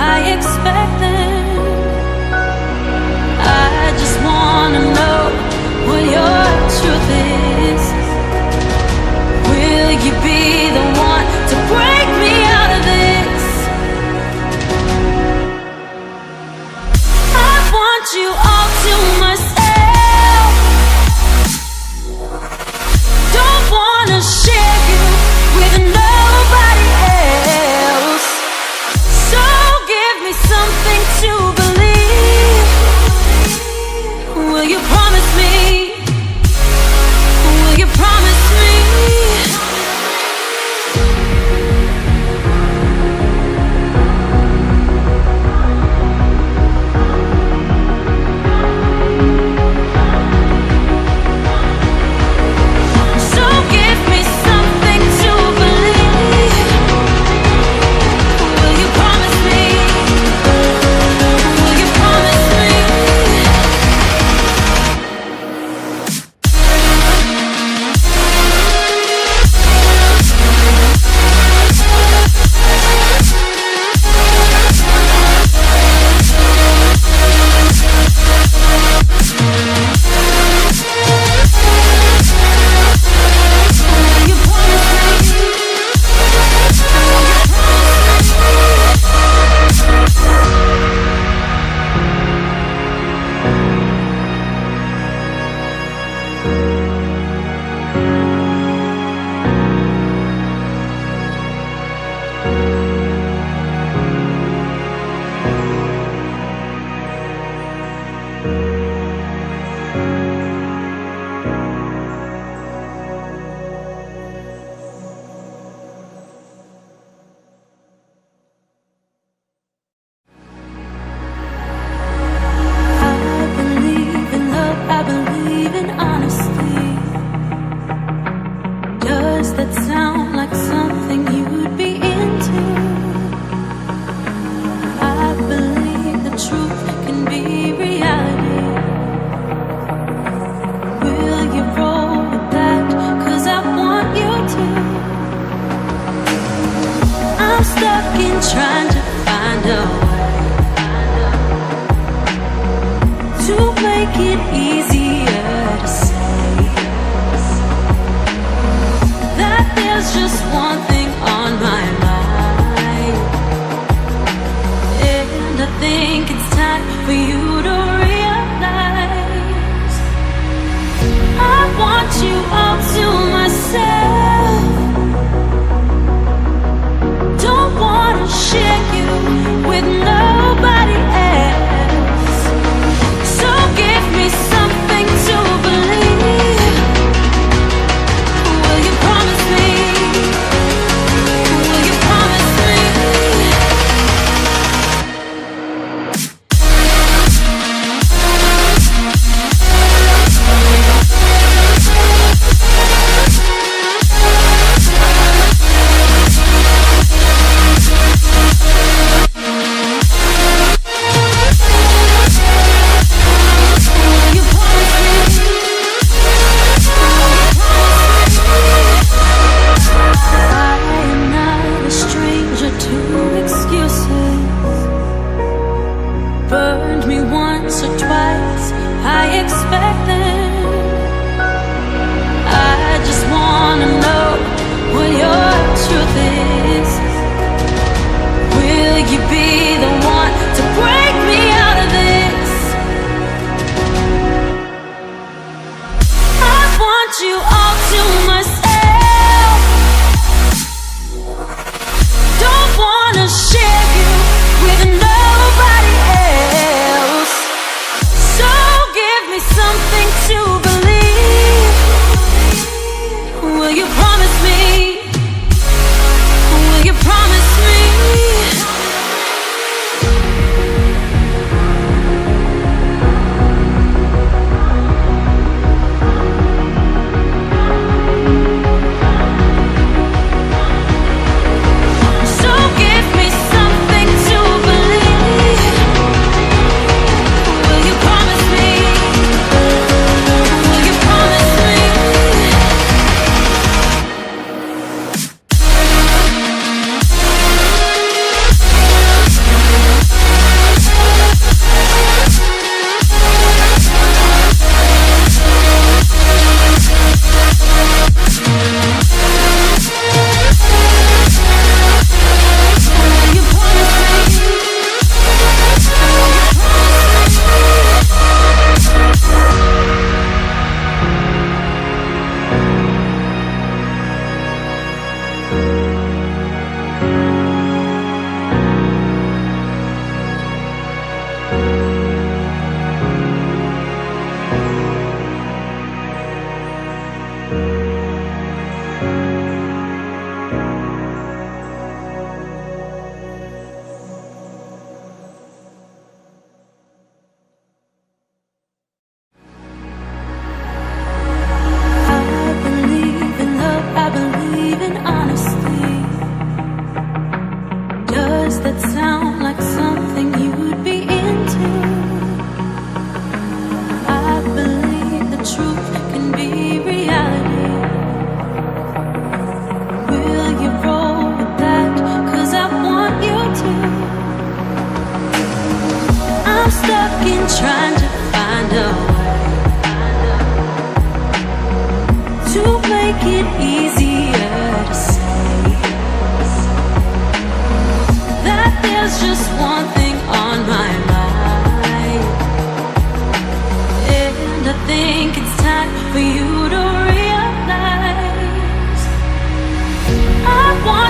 I expect them. I just wanna know what your truth is. Will you be the one to break me out of this? I want you all to myself. Don't wanna share you with nobody else. So give me something to believe. Will you promise me? Will you promise me? So give me something to believe. Will you promise me? Will you promise me? Will you promise me? I believe in love, I believe in honesty. Does that sound like something you'd be into? I believe the truth can be reality. Will you roll with that? 'Cause I want you to. I'm stuck in trying to find a way to make it easier to say that there's just one thing on my mind. And I think it's time for you to realize I want you all to myself. Don't wanna share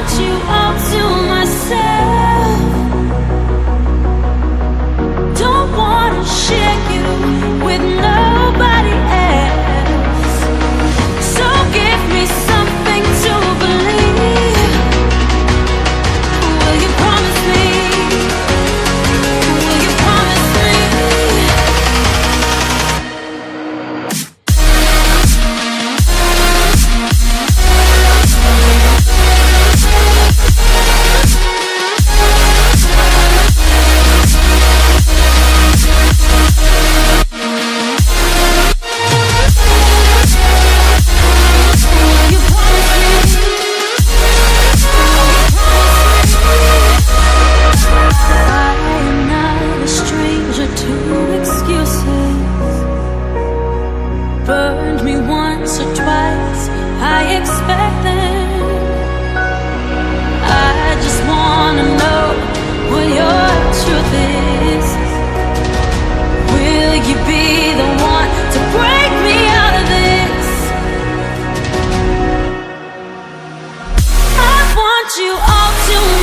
want you all to myself. Don't wanna share you with nobody else. So give me something to believe. Will you promise me? Will you promise me? Burned me once or twice, I expect them. I just wanna know what your truth is. Will you be the one to break me out of this? I want you all to